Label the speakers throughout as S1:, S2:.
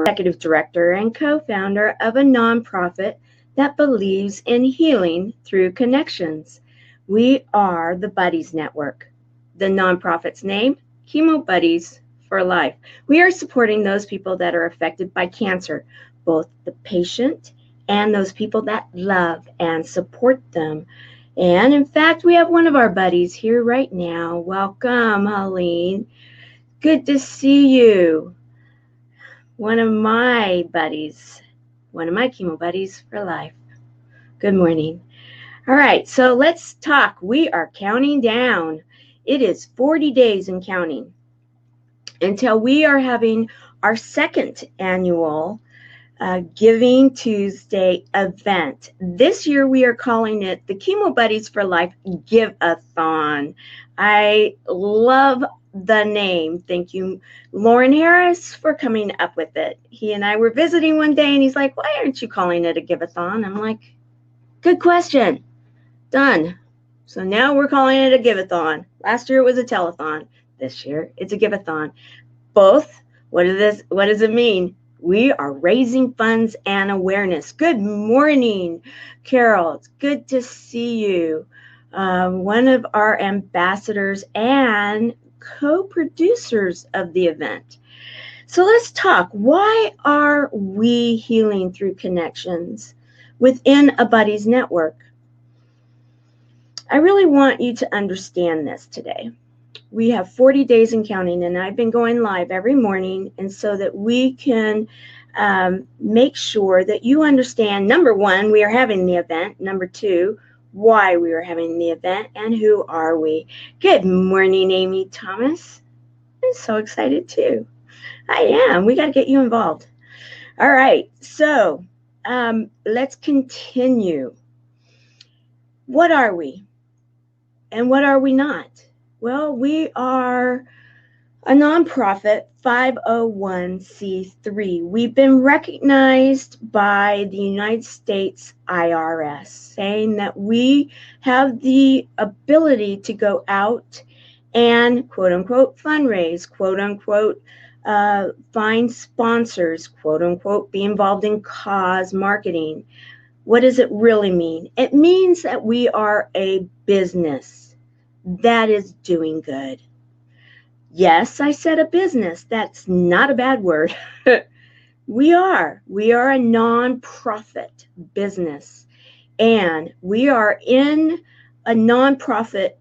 S1: executive director and co-founder of a nonprofit that believes in healing through connections. We are the Buddies Network. The nonprofit's name, Chemo Buddies for Life. We are supporting those people that are affected by cancer, both the patient and those people that love and support them. And in fact, we have one of our buddies here right now. Welcome, Helene. Good to see you. One of my buddies, one of my chemo buddies for life. Good morning. All right, so let's talk. We are counting down. It is 40 days and counting until we are having our second annual Giving Tuesday event. This year we are calling it the Chemo Buddies for Life Give-A-Thon. I love the name. Thank you, Lauren Harris, for coming up with it. He and I were visiting one day and he's like, why aren't you calling it a Give-A-Thon? I'm like, good question. Done. So now we're calling it a Give-A-Thon. Last year it was a telethon. This year it's a Give-A-Thon. Both, what does it mean? We are raising funds and awareness. Good morning, Carol. It's good to see you. One of our ambassadors and co-producers of the event. So let's talk. Why are we healing through connections within a Buddies network? I really want you to understand this today. We have 40 days and counting, and I've been going live every morning, and so that we can make sure that you understand, number one, we are having the event, number two, why we are having the event, and who are we. Good morning, Amy Thomas. I'm so excited too. I am. We got to get you involved. All right, so let's continue. What are we? And what are we not? Well, we are a nonprofit 501c3. We've been recognized by the United States IRS, saying that we have the ability to go out and quote unquote fundraise, quote unquote find sponsors, quote unquote be involved in cause marketing. What does it really mean? It means that we are a business that is doing good. Yes, I said a business. That's not a bad word. We are a nonprofit business, and we are in a nonprofit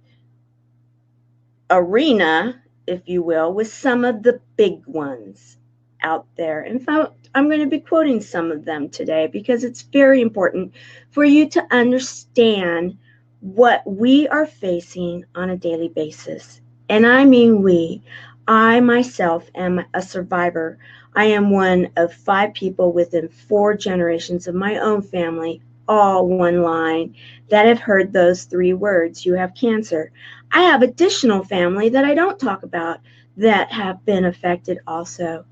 S1: arena, if you will, with some of the big ones out there. In fact, I'm going to be quoting some of them today because it's very important for you to understand what we are facing on a daily basis. And I mean we. I myself am a survivor. I am one of 5 people within 4 generations of my own family, all one line, that have heard those 3 words, you have cancer. I have additional family that I don't talk about that have been affected also.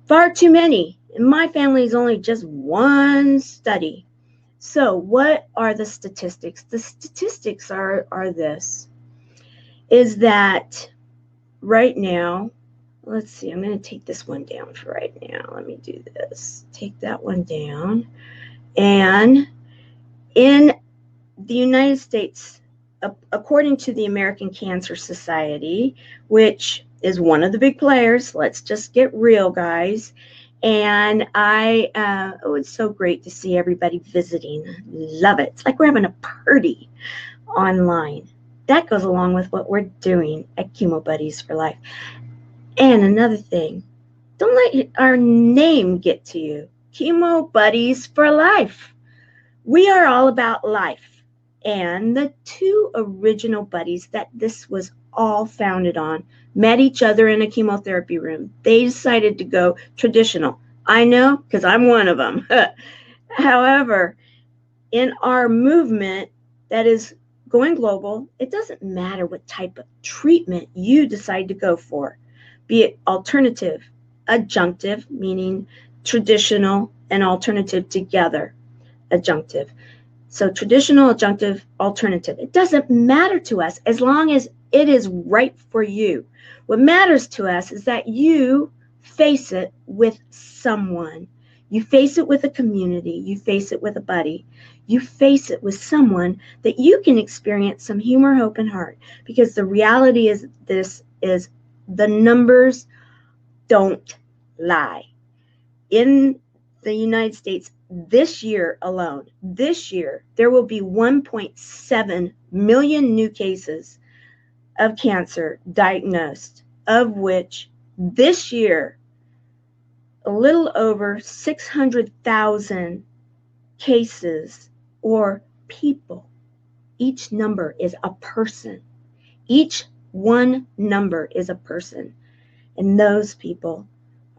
S1: Far too many. In my family is only just one study. So what are the statistics? The statistics are this, is that right now, let's see, I'm going to take this one down for right now. Let me do this. Take that one down. And in the United States, according to the American Cancer Society, which is one of the big players, let's just get real, guys. And it's so great to see everybody visiting. Love it. It's like we're having a party online. That goes along with what we're doing at Chemo Buddies for Life. And another thing, don't let our name get to you. Chemo Buddies for Life. We are all about life. And the 2 original buddies that this was all founded on met each other in a chemotherapy room. They decided to go traditional. I know, because I'm one of them. However, in our movement that is going global, it doesn't matter what type of treatment you decide to go for, be it alternative, adjunctive, meaning traditional and alternative together, adjunctive. So traditional, adjunctive, alternative. It doesn't matter to us as long as it is right for you. What matters to us is that you face it with someone. You face it with a community. You face it with a buddy. You face it with someone that you can experience some humor, hope, and heart. Because the reality is the numbers don't lie. In the United States this year alone, there will be 1.7 million new cases of cancer diagnosed, of which this year, a little over 600,000 cases or people. Each number is a person. Each one number is a person. And those people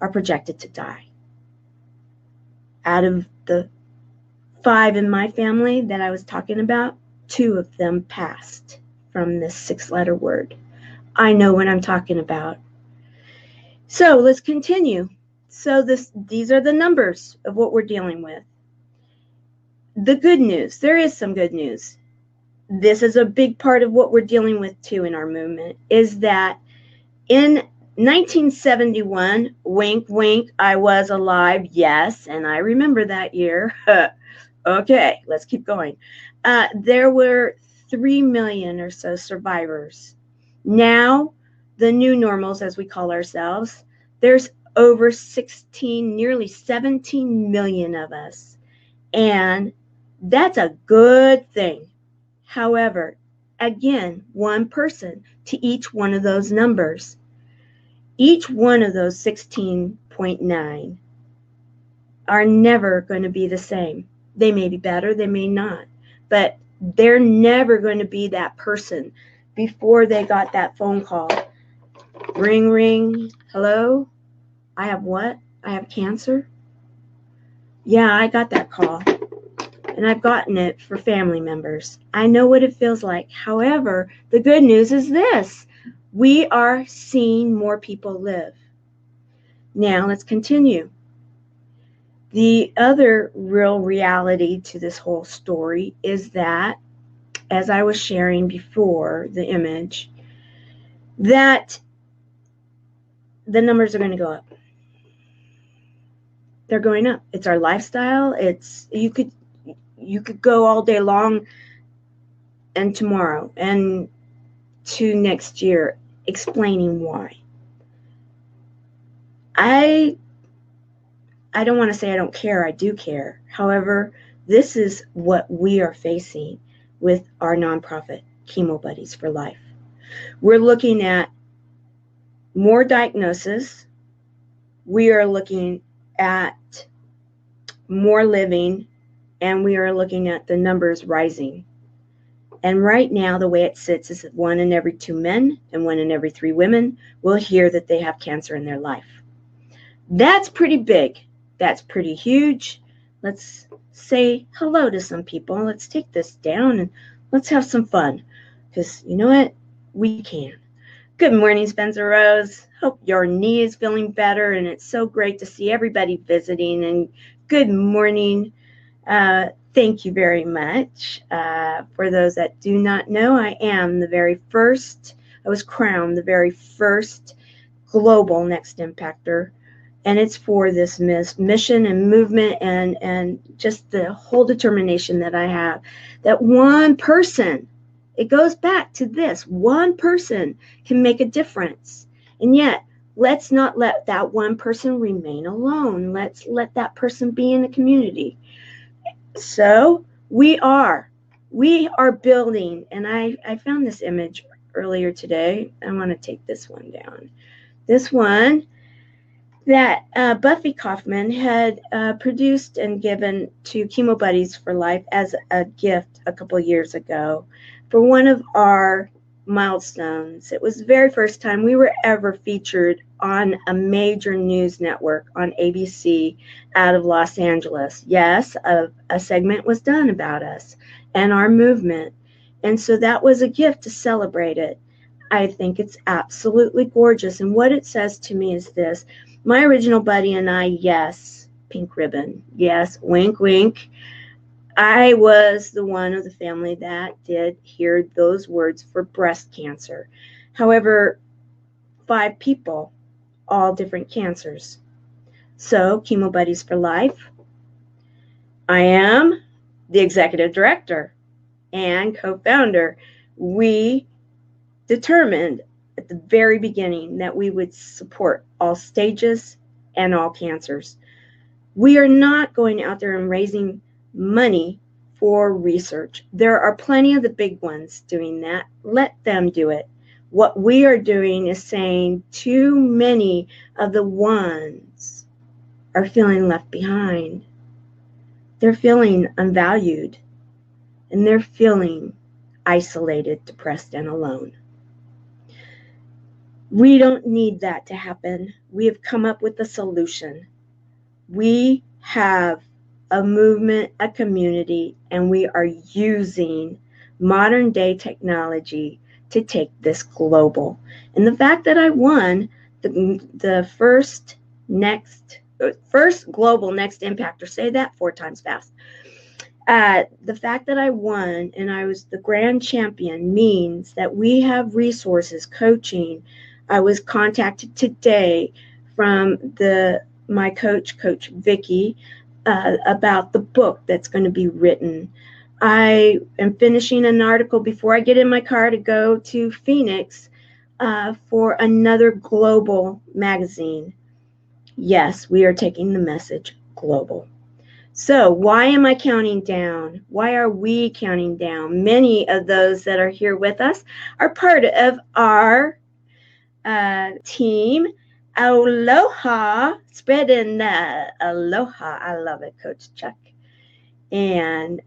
S1: are projected to die. Out of the 5 in my family that I was talking about, 2 of them passed from this 6-letter word. I know what I'm talking about. So let's continue. So these are the numbers of what we're dealing with. The good news, there is some good news. This is a big part of what we're dealing with too in our movement, is that in 1971, wink, wink, I was alive, yes, and I remember that year. Okay, let's keep going. There were 3 million or so survivors. Now, the new normals, as we call ourselves, there's over 16, nearly 17 million of us. And that's a good thing. However, again, one person to each one of those numbers. Each one of those 16.9 are never going to be the same. They may be better, they may not, but they're never going to be that person before they got that phone call. Ring, ring, hello? I have what? I have cancer? Yeah, I got that call. And I've gotten it for family members. I know what it feels like. However, the good news is this. We are seeing more people live. Now, let's continue. The other real reality to this whole story is that, as I was sharing before the image, that the numbers are going to go up. They're going up. It's our lifestyle. You could go all day long and tomorrow and to next year explaining why. I don't want to say I don't care. I do care. However, this is what we are facing with our nonprofit, Chemo Buddies for Life. We're looking at more diagnosis. We are looking at more living, and we are looking at the numbers rising. And right now, the way it sits is that 1 in every 2 men and 1 in every 3 women will hear that they have cancer in their life. That's pretty big. That's pretty huge. Let's say hello to some people. Let's take this down and let's have some fun. Because you know what? We can. Good morning, Spencer Rose. Hope your knee is feeling better, and it's so great to see everybody visiting. And good morning. Thank you very much. For those that do not know, I was crowned the very first global Next Impactor. And it's for this mission and movement and just the whole determination that I have. That one person, it goes back to this, one person can make a difference. And yet, let's not let that one person remain alone. Let's let that person be in the community. So we are building, and I found this image earlier today. I want to take this one down. This one that Buffy Kaufman had produced and given to Chemo Buddies for Life as a gift a couple years ago for one of our milestones. It was the very first time we were ever featured on a major news network on ABC out of Los Angeles. Yes, a segment was done about us and our movement. And so that was a gift to celebrate it. I think it's absolutely gorgeous. And what it says to me is this. My original buddy and I, yes, pink ribbon, yes, wink, wink. I was the one of the family that did hear those words for breast cancer. However, 5 people all different cancers. So, Chemo Buddies for Life, I am the executive director and co-founder. We determined at the very beginning that we would support all stages and all cancers. We are not going out there and raising money for research. There are plenty of the big ones doing that. Let them do it. What we are doing is saying too many of the ones are feeling left behind. They're feeling unvalued, and they're feeling isolated, depressed, and alone. We don't need that to happen. We have come up with a solution. We have a movement, a community, and we are using modern day technology to take this global. And the fact that I won the first global next impactor, say that 4 times fast. The fact that I won and I was the grand champion means that we have resources, coaching. I was contacted today from my coach, Coach Vicky, about the book that's going to be written. I am finishing an article before I get in my car to go to Phoenix for another global magazine. Yes, we are taking the message global. So why am I counting down? Why are we counting down? Many of those that are here with us are part of our team. Aloha, spreading aloha. I love it, Coach Chuck. And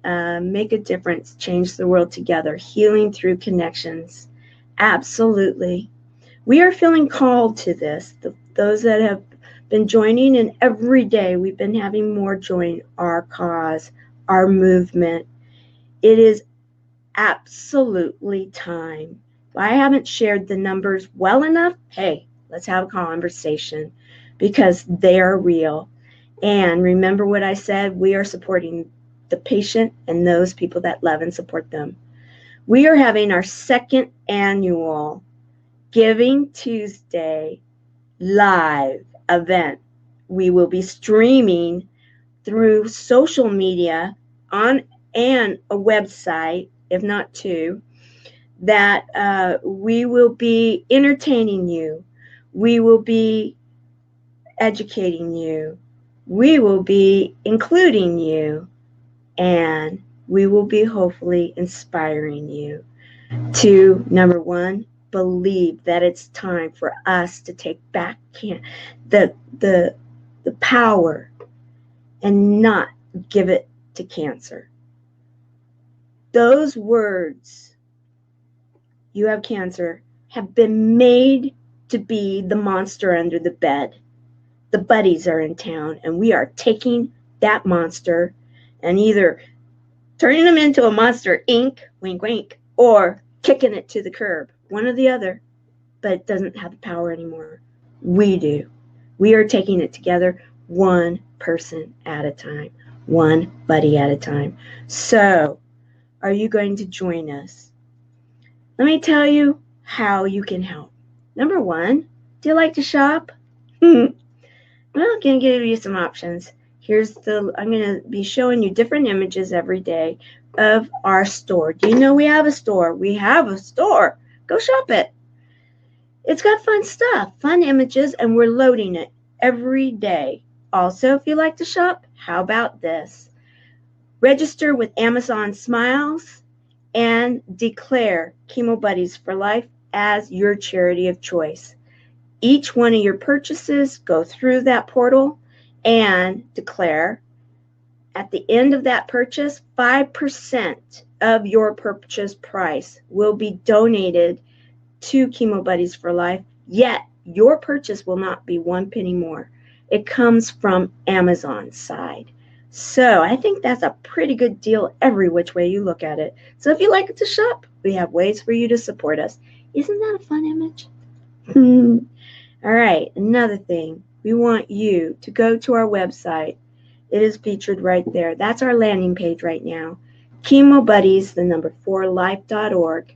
S1: make a difference, change the world together, healing through connections. Absolutely. We are feeling called to this. Those that have been joining, and every day we've been having more join our cause, our movement. It is absolutely time. If I haven't shared the numbers well enough, hey, let's have a conversation because they are real. And remember what I said, we are supporting the patient and those people that love and support them. We are having our 2nd annual Giving Tuesday live event. We will be streaming through social media and a website, if not 2, that we will be entertaining you. We will be educating you. We will be including you. And we will be hopefully inspiring you to, number 1, believe that it's time for us to take back the power and not give it to cancer. Those words, you have cancer, have been made to be the monster under the bed. The buddies are in town, and we are taking that monster and either turning them into a Monster Inc., wink, wink, or kicking it to the curb. One or the other, but it doesn't have the power anymore. We do. We are taking it together, one person at a time, one buddy at a time. So, are you going to join us? Let me tell you how you can help. Number 1, do you like to shop? Well, I'm going to give you some options. I'm going to be showing you different images every day of our store. Do you know we have a store? We have a store. Go shop it. It's got fun stuff, fun images, and we're loading it every day. Also, if you like to shop, how about this? Register with Amazon Smiles and declare Chemo Buddies for Life as your charity of choice. Each one of your purchases, go through that portal and declare. At the end of that purchase, 5% of your purchase price will be donated to Chemo Buddies for Life, yet your purchase will not be 1 penny more. It comes from Amazon's side. So I think that's a pretty good deal every which way you look at it. So if you like to shop, we have ways for you to support us. Isn't that a fun image? All right, another thing. We want you to go to our website. It is featured right there. That's our landing page right now. Chemo Buddies, 4life.org.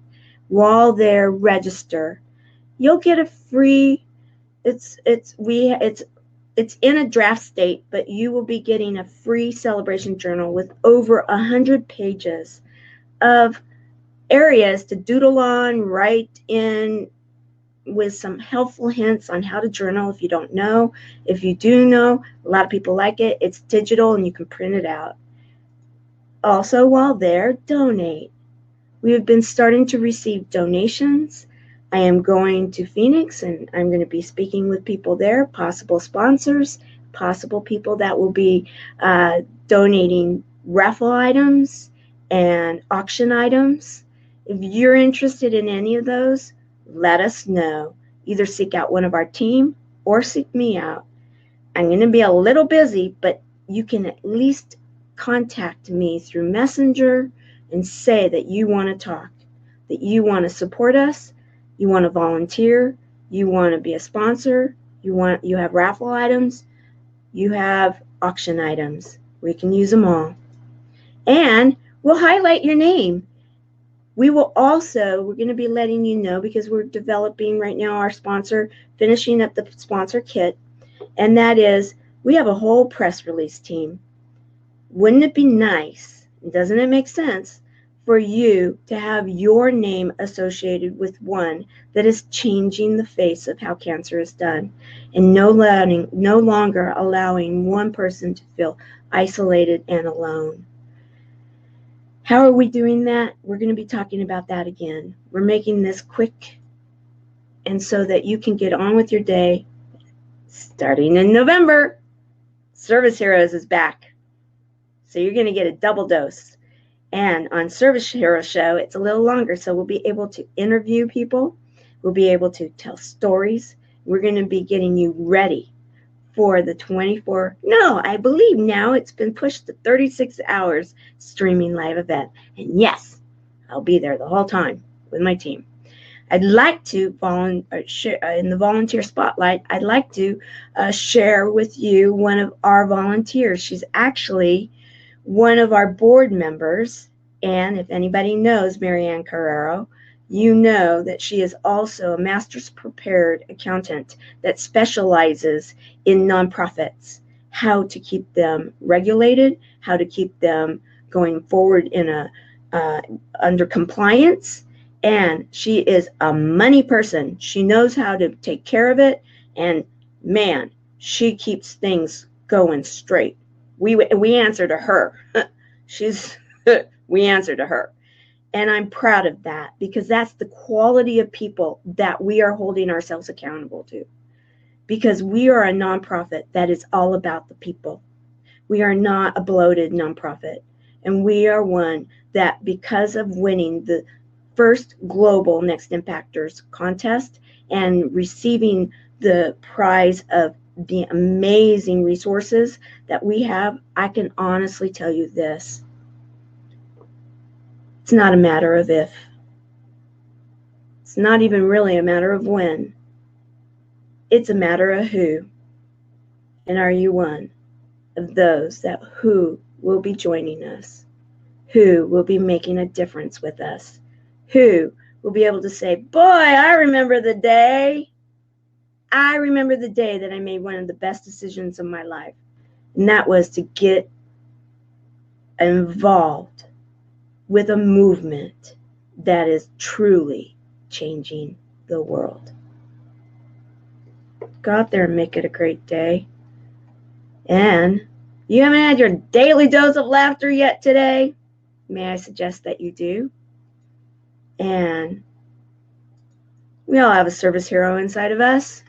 S1: While there, register. You'll get a free It's in a draft state, but you will be getting a free celebration journal with over 100 pages of areas to doodle on, write in, with some helpful hints on how to journal if you don't know. If you do know, a lot of people like it. It's digital and you can print it out. Also, while there, donate. We have been starting to receive donations. I am going to Phoenix and I'm going to be speaking with people there, possible sponsors, possible people that will be donating raffle items and auction items. If you're interested in any of those, let us know. Either seek out one of our team or seek me out. I'm going to be a little busy, but you can at least contact me through Messenger and say that you want to talk, that you want to support us, you want to volunteer, you want to be a sponsor, you have raffle items, you have auction items. We can use them all. And we'll highlight your name. We're going to be letting you know, because we're developing right now our sponsor, finishing up the sponsor kit, and that is, we have a whole press release team. Wouldn't it be nice, doesn't it make sense, for you to have your name associated with one that is changing the face of how cancer is done, and no longer allowing one person to feel isolated and alone? How are we doing that? We're going to be talking about that again. We're making this quick, and so that you can get on with your day. Starting in November, Service Heroes is back. So you're going to get a double dose. And on Service Hero Show, it's a little longer, so we'll be able to interview people. We'll be able to tell stories. We're going to be getting you ready for the I believe now it's been pushed to 36 hours streaming live event. And yes, I'll be there the whole time with my team. I'd like to share in the volunteer spotlight. I'd like to share with you one of our volunteers. She's actually one of our board members, and if anybody knows Marianne Carrero, you know that she is also a master's prepared accountant that specializes in nonprofits, how to keep them regulated, how to keep them going forward in under compliance. And she is a money person. She knows how to take care of it, and man, she keeps things going straight. We answer to her. We answer to her. And I'm proud of that, because that's the quality of people that we are holding ourselves accountable to. Because we are a nonprofit that is all about the people. We are not a bloated nonprofit. And we are one that, because of winning the first global Next Impactors contest and receiving the prize of the amazing resources that we have, I can honestly tell you this. It's not a matter of if. It's not even really a matter of when. It's a matter of who. And are you one of those who will be joining us? Who will be making a difference with us? Who will be able to say, boy, I remember the day. I remember the day that I made one of the best decisions of my life. And that was to get involved with a movement that is truly changing the world. Go out there and make it a great day. And you haven't had your daily dose of laughter yet today, may I suggest that you do? And we all have a service hero inside of us.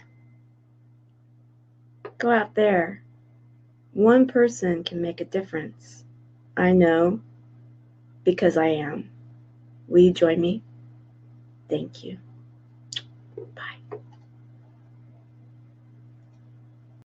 S1: Go out there. One person can make a difference. I know, because I am. Will you join me? Thank you. Bye.